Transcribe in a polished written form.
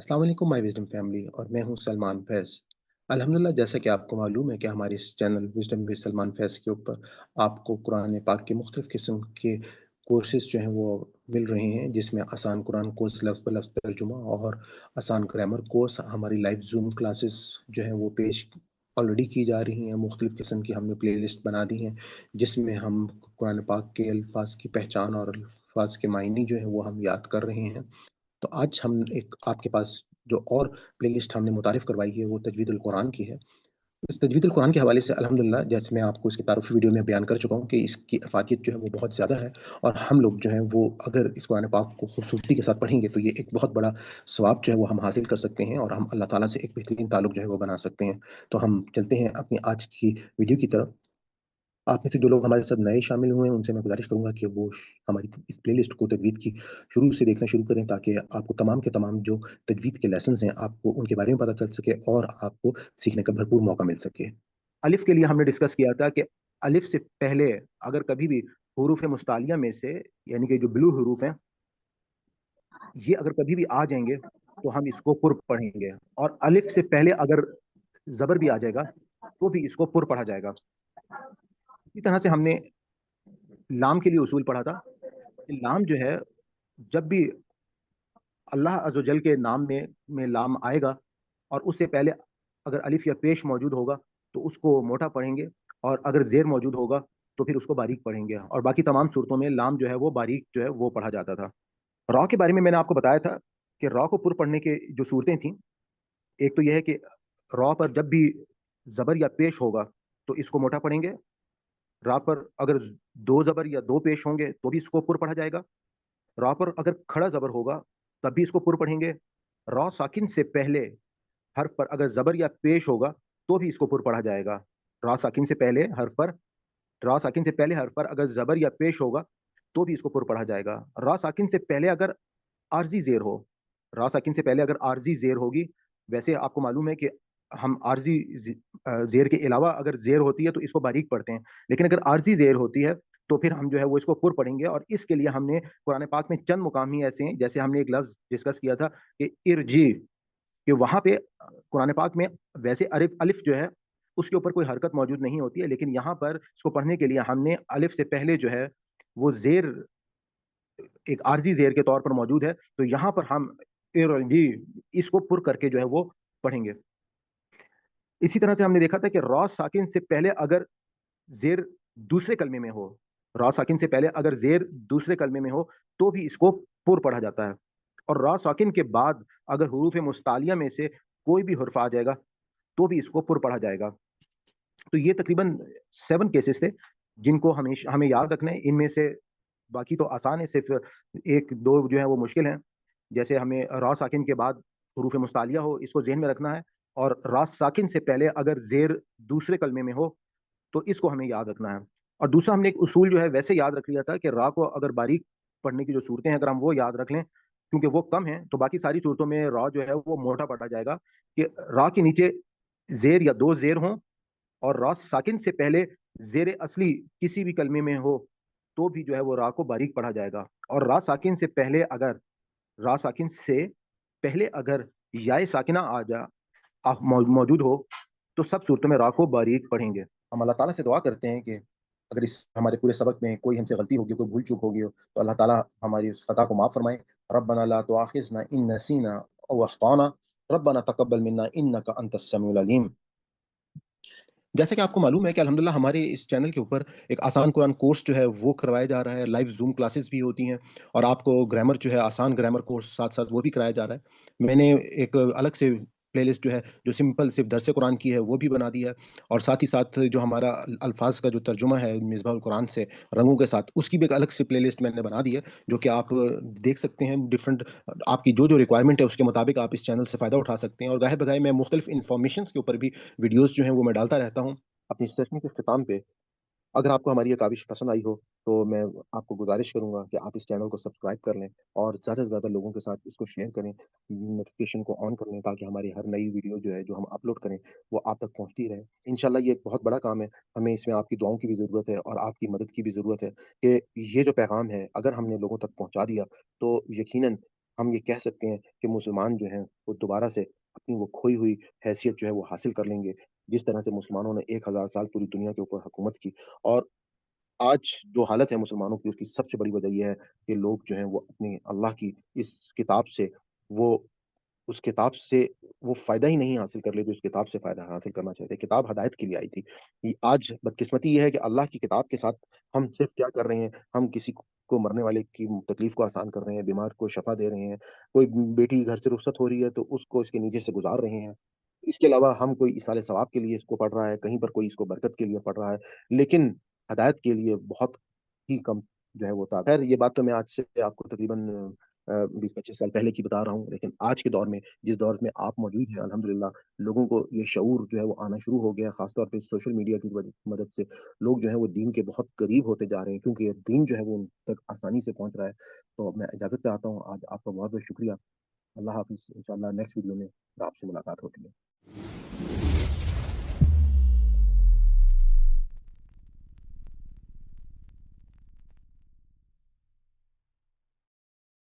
अस्सलाम वालेकुम my wisdom family और मैं हूं सलमान फैज़। अल्हम्दुलिल्लाह जैसा कि आपको मालूम है कि हमारे इस चैनल विज़डम विद सलमान फैज़ के ऊपर आपको कुरान पाक के मुख्तलिफ़ किस्म के कोर्सेज़ जो हैं वो मिल रहे हैं, जिसमें आसान कुरान कोर्स लफ्ज़ ब लफ्ज़ तर्जुमा और आसान ग्रामर कोर्स हमारी लाइव ज़ूम क्लासेस जो हैं वो पेश ऑलरेडी की जा रही हैं। मुख्तलिफ़ किस्म की हमने प्लेलिस्ट बना दी हैं, जिसमें हम कुरान पाक के अल्फाज़ की पहचान और अल्फाज़ के मायने जो हैं वो हम याद कर रहे हैं। तो आज हम एक आपके पास जो और प्लेलिस्ट हमने मुतारिफ़ करवाई है, वो तजवीदुल कुरान की है। इस तजवीदुल कुरान के हवाले से अल्हम्दुलिल्लाह जैसे मैं आपको इसकी तारुफ़ी वीडियो में बयान कर चुका हूँ कि इसकी अफ़ादियत जो है वो बहुत ज़्यादा है और हम लोग जो हैं वो अगर इस कुरान पाक को खूबसूरती के साथ पढ़ेंगे तो ये एक बहुत बड़ा सवाब जो है वो हम हासिल कर सकते हैं और हम अल्लाह ताला से एक बेहतरीन ताल्लुक जो है वो बना सकते हैं। तो हम चलते हैं अपनी आज की वीडियो की तरफ। आप में से जो लोग हमारे साथ नए शामिल हुए हैं, उनसे मैं गुज़ारिश करूँगा कि वो हमारी इस प्लेलिस्ट को तजवीद की शुरू से देखना शुरू करें ताकि आपको तमाम के तमाम जो तजवीद के लेसन्स हैं, आपको उनके बारे में पता चल सके और आपको सीखने का भरपूर मौका मिल सके। अलिफ के लिए हमने डिस्कस किया था कि अलिफ से पहले अगर कभी भी हुरूफ मुस्तालिया में से यानी कि जो ब्लू हुरूफ हैं, ये अगर कभी भी आ जाएँगे, तो हम इसको पुर पढ़ेंगे और अलिफ से पहले अगर ज़बर भी आ जाएगा, तो भी इसको पुर पढ़ा जाएगा। इसी तरह से हमने लाम के लिए उसूल पढ़ा था कि लाम जो है, जब भी अल्लाह अज़्ज़ व जल के नाम में लाम आएगा और उससे पहले अगर अलिफ या पेश मौजूद होगा, तो उसको मोटा पढ़ेंगे और अगर ज़ेर मौजूद होगा, तो फिर उसको बारीक पढ़ेंगे और बाकी तमाम सूरतों में लाम जो है वो बारीक जो है वो पढ़ा जाता था। रॉ के बारे में मैंने आपको बताया था कि रॉ को पुर पढ़ने के जो सूरतें थीं, एक तो ये है कि रॉ पर जब भी ज़बर या पेश होगा, तो इसको मोटा पढ़ेंगे। रा पर अगर 2 ज़बर या 2 पेश होंगे, तो भी इसको पुर पढ़ा जाएगा। रा पर अगर खड़ा ज़बर होगा, तब भी इसको पुर पढ़ेंगे। रॉ साकिन से पहले हर्फ पर अगर ज़बर या पेश होगा, तो भी इसको पुर पढ़ा जाएगा। रा साकिन से पहले हर्फ पर रा साकिन से पहले हर्फ पर अगर ज़बर या पेश होगा, तो भी इसको पुर पढ़ा जाएगा। रा साकिन से पहले अगर आर्ज़ी ज़ेर हो, रा साकिन से पहले अगर आर्ज़ी ज़ेर होगी, वैसे आपको मालूम है कि हम आर्ज़ी ज़ेर के अलावा अगर ज़ेर होती है तो इसको बारीक पढ़ते हैं। लेकिन अगर आर्ज़ी ज़ेर होती है, तो फिर हम जो है वो इसको पुर पढ़ेंगे और इसके लिए हमने कुरान पाक में चंद मुकाम ही ऐसे हैं, जैसे हमने एक लफ्ज़ डिस्कस किया था कि इरजी, कि वहाँ पे कुरान पाक में वैसे अरिफ अलिफ जो है, उसके ऊपर कोई हरकत मौजूद नहीं होती है, लेकिन यहाँ पर इसको पढ़ने के लिए हमने अलिफ से पहले जो है, वो ज़ेर एक आर्ज़ी ज़ेर के तौर पर मौजूद है, तो यहाँ पर हम इरजी इसको पुर करके जो है वो पढ़ेंगे। इसी तरह से हमने देखा था कि रॉ साकिन से पहले अगर ज़ेर दूसरे कलमे में हो, रॉ साकिन से पहले अगर ज़ेर दूसरे कलमे में हो, तो भी इसको पुर पढ़ा जाता है और रॉ साकिन के बाद अगर हुरूफ़ मुस्तालिया में से कोई भी हर्फ आ जाएगा, तो भी इसको पुर पढ़ा जाएगा। तो ये तकरीबन 7 केसेस थे, जिनको हमें याद रखना है। इनमें से बाकी तो आसान है, सिर्फ़ 1-2 जो है वो मुश्किल हैं। जैसे हमें रॉ साकिन के बाद हुरूफ़ मुस्तालिया हो, इसको ज़हन में रखना है और रा साकिन से पहले अगर ज़ेर दूसरे कलमे में हो, तो इसको हमें याद रखना है। और दूसरा हमने एक उसूल जो है वैसे याद रख लिया था कि रा को अगर बारीक पढ़ने की जो सूरतें हैं, अगर हम वो याद रख लें, क्योंकि वो कम हैं, तो बाकी सारी सूरतों में रा जो है वो मोटा पढ़ा जाएगा कि रा के नीचे ज़ेर या 2 ज़ेर हों और रा साकिन से पहले ज़ेर असली किसी भी कलमे में हो, तो भी जो है वो रा को बारीक पढ़ा जाएगा और रा साकिन से पहले अगर याए साकिना मौजूद हो, तो सब सूरतों में रा को बारीक पढ़ेंगे। हम अल्लाह ताला से दुआ करते हैं कि अगर इस हमारे पूरे सबक में कोई हमसे गलती होगी, कोई भूल-चूक हो गई हो, तो अल्लाह ताला हमारी उस खता को माफ़ फरमाए। रब्बना ला तुआखिज़ना इन नसीना औ अख़्ताना, रब्बना तक़ब्बल मिन्ना इन्नका अंतस समीउल अलीम। जैसा कि आपको मालूम है कि अल्हम्दुलिल्लाह हमारे इस चैनल के ऊपर एक आसान कुरान कोर्स जो है वो करवाया जा रहा है, लाइव ज़ूम क्लासेस भी होती हैं और आपको ग्रामर जो है आसान ग्रामर कोर्स साथ-साथ वो भी कराया जा रहा है। मैंने एक अलग से प्लेलिस्ट जो है, जो सिंपल सिर्फ़ दर्स कुरान की है वो भी बना दी है और साथ ही साथ जो हमारा अल्फ़ाज़ का जो तर्जुमा है मिसबाहुल कुरान से रंगों के साथ, उसकी भी एक अलग से प्लेलिस्ट मैंने बना दी है, जो कि आप देख सकते हैं डिफरेंट आपकी जो-जो रिक्वायरमेंट है उसके मुताबिक आप इस चैनल से फ़ायदा उठा सकते हैं और गाहे-बगाहे मैं मुख्तलिफ़ इन्फॉर्मेशंस के ऊपर भी वीडियोज़ जो हैं वो मैं डालता रहता हूँ। अपनी सेशन के इख्तिताम पे अगर आपको हमारी ये काविश पसंद आई हो, तो मैं आपको गुज़ारिश करूँगा कि आप इस चैनल को सब्सक्राइब कर लें और ज़्यादा से ज़्यादा लोगों के साथ इसको शेयर करें, नोटिफ़िकेशन को ऑन कर लें ताकि हमारी हर नई वीडियो जो है, जो हम अपलोड करें, वो आप तक पहुँचती रहे। इंशाअल्लाह ये एक बहुत बड़ा काम है, हमें इसमें आपकी दुआओं की भी ज़रूरत है और आपकी मदद की भी ज़रूरत है कि ये जो पैगाम है, अगर हमने लोगों तक पहुँचा दिया, तो यकीनन हम ये कह सकते हैं कि मुसलमान जो हैं, वो दोबारा से अपनी वो खोई हुई हैसियत जो है वो हासिल कर लेंगे। जिस तरह से मुसलमानों ने 1000 साल पूरी दुनिया के ऊपर हुकूमत की और आज जो हालत है मुसलमानों की उसकी सबसे बड़ी वजह ये है कि लोग जो हैं वो अपनी अल्लाह की इस किताब से वो उस किताब से वो फ़ायदा ही नहीं हासिल कर लेते, उस किताब से फ़ायदा हासिल करना चाहते। किताब हिदायत के लिए आई थी। ये आज बदकिस्मती ये है कि अल्लाह की किताब के साथ हम सिर्फ़ क्या कर रहे हैं, हम किसी को मरने वाले की तकलीफ़ को आसान कर रहे हैं, बीमार को शफ़ा दे रहे हैं, कोई बेटी घर से रुखसत हो रही है तो उसको इसके नीचे से गुज़ार रहे हैं। इसके अलावा हम कोई इसाले सवाब के लिए इसको पढ़ रहा है, कहीं पर कोई इसको बरकत के लिए पढ़ रहा है, लेकिन हिदायत के लिए बहुत ही कम जो है वो था। ख़ैर ये बात तो मैं आज से आपको तकरीबन 20-25 साल पहले की बता रहा हूँ, लेकिन आज के दौर में, जिस दौर में आप मौजूद हैं अल्हम्दुलिल्लाह, लोगों को ये शऊर जो है वो आना शुरू हो गया, ख़ास तौर पे सोशल मीडिया की मदद से लोग जो हैं वो दीन के बहुत करीब होते जा रहे हैं क्योंकि ये दीन जो है वो उन तक आसानी से पहुँच रहा है। तो मैं इजाज़त चाहता हूँ, आज आपका बहुत-बहुत शुक्रिया। अल्लाह हाफ़िज़, इंशाअल्लाह नेक्स्ट वीडियो में आपसे मुलाकात होती है।